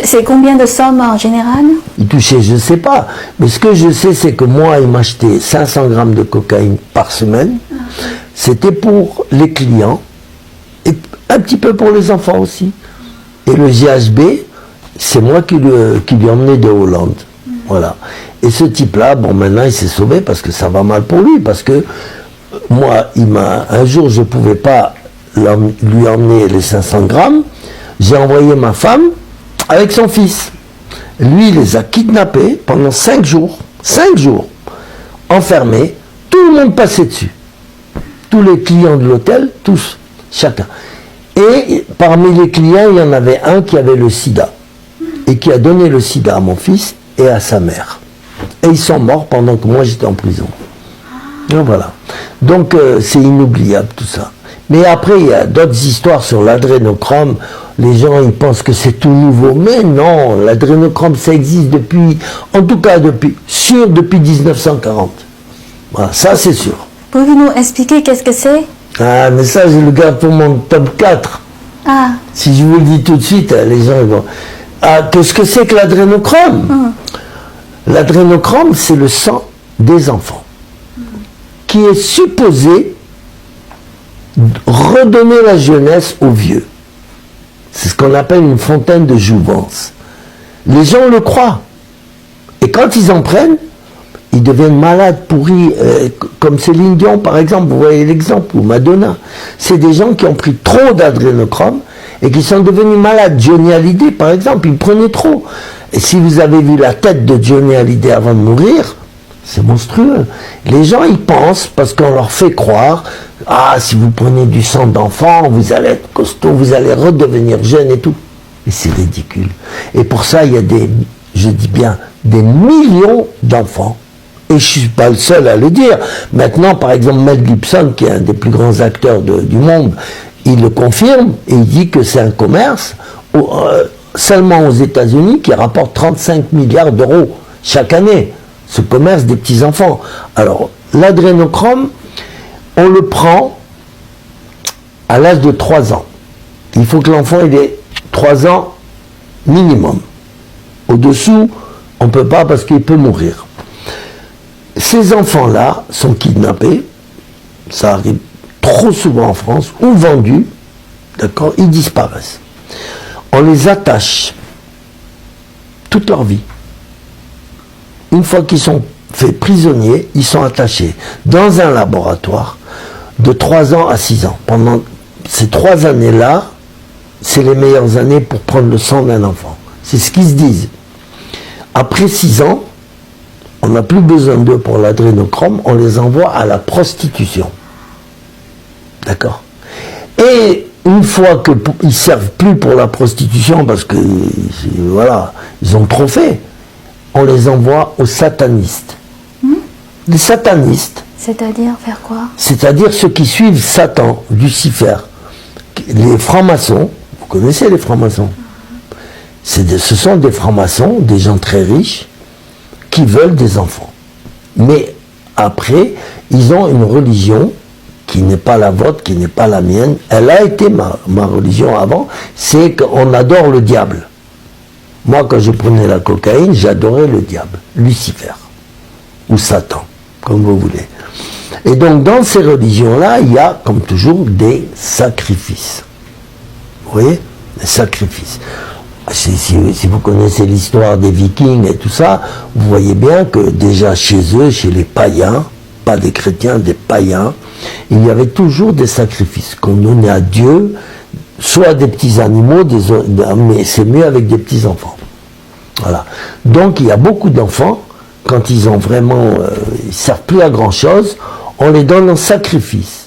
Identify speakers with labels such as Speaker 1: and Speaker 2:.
Speaker 1: C'est combien de sommes en général?
Speaker 2: Il touchait, je ne sais pas. Mais ce que je sais, c'est que moi, il m'achetait 500 grammes de cocaïne par semaine. C'était pour les clients et un petit peu pour les enfants aussi. Et le GHB, c'est moi qui lui emmenais de Hollande. Voilà. Et ce type-là, bon, maintenant, il s'est sauvé parce que ça va mal pour lui. Parce que moi, un jour, je ne pouvais pas lui emmener les 500 grammes. J'ai envoyé ma femme avec son fils. Lui, il les a kidnappés pendant 5 jours. 5 jours. Enfermés. Tout le monde passait dessus. Tous les clients de l'hôtel, tous, chacun. Et parmi les clients, il y en avait un qui avait le sida. Et qui a donné le sida à mon fils et à sa mère. Et ils sont morts pendant que moi j'étais en prison. Et voilà. Donc c'est inoubliable tout ça. Mais après, il y a d'autres histoires sur l'adrénochrome. Les gens, ils pensent que c'est tout nouveau. Mais non, l'adrénochrome, ça existe depuis, en tout cas depuis 1940. Voilà, ça c'est sûr.
Speaker 1: Pouvez-vous nous expliquer qu'est-ce que c'est?
Speaker 2: Ah, mais ça, je le garde pour mon top 4.
Speaker 1: Ah.
Speaker 2: Si je vous le dis tout de suite, les gens ils vont... Ah, qu'est-ce que c'est que l'adrénochrome? L'adrénochrome, c'est le sang des enfants qui est supposé redonner la jeunesse aux vieux. C'est ce qu'on appelle une fontaine de jouvence. Les gens le croient. Et quand ils en prennent, ils deviennent malades, pourris, comme Céline Dion par exemple, vous voyez l'exemple, ou Madonna. C'est des gens qui ont pris trop d'adrénochrome et qui sont devenus malades. Johnny Hallyday par exemple, il prenait trop. Et si vous avez vu la tête de Johnny Hallyday avant de mourir, c'est monstrueux. Les gens y pensent parce qu'on leur fait croire, ah, si vous prenez du sang d'enfant, vous allez être costaud, vous allez redevenir jeune et tout. Et c'est ridicule. Et pour ça, il y a je dis bien, des millions d'enfants. Et je ne suis pas le seul à le dire. Maintenant, par exemple, Mel Gibson, qui est un des plus grands acteurs du monde, il le confirme et il dit que c'est un commerce seulement aux États-Unis qui rapporte 35 milliards d'euros chaque année, ce commerce des petits-enfants. Alors, l'adrénochrome, on le prend à l'âge de 3 ans. Il faut que l'enfant ait 3 ans minimum. Au-dessous, on ne peut pas parce qu'il peut mourir. Ces enfants-là sont kidnappés, ça arrive trop souvent en France, ou vendus, d'accord, ils disparaissent. On les attache toute leur vie. Une fois qu'ils sont faits prisonniers, ils sont attachés dans un laboratoire de 3 ans à 6 ans. Pendant ces 3 années-là, c'est les meilleures années pour prendre le sang d'un enfant. C'est ce qu'ils se disent. Après 6 ans, on n'a plus besoin d'eux pour l'adrénochrome, on les envoie à la prostitution. D'accord? Et une fois qu'ils ne servent plus pour la prostitution, parce que, voilà, ils ont trop fait, on les envoie aux satanistes. Les satanistes.
Speaker 1: C'est-à-dire faire quoi?
Speaker 2: C'est-à-dire ceux qui suivent Satan, Lucifer. Les francs-maçons, vous connaissez les francs-maçons? Ce sont des francs-maçons, des gens très riches, qui veulent des enfants. Mais après, ils ont une religion qui n'est pas la vôtre, qui n'est pas la mienne. Elle a été ma religion avant, c'est qu'on adore le diable. Moi, quand je prenais la cocaïne, j'adorais le diable, Lucifer, ou Satan, comme vous voulez. Et donc, dans ces religions-là, il y a, comme toujours, des sacrifices. Vous voyez? Des sacrifices. Si vous connaissez l'histoire des Vikings et tout ça, vous voyez bien que déjà chez eux, chez les païens, pas des chrétiens, des païens, il y avait toujours des sacrifices qu'on donnait à Dieu, soit des petits animaux, mais c'est mieux avec des petits enfants. Voilà. Donc il y a beaucoup d'enfants, quand ils ont vraiment, ils ne servent plus à grand chose, on les donne en sacrifice.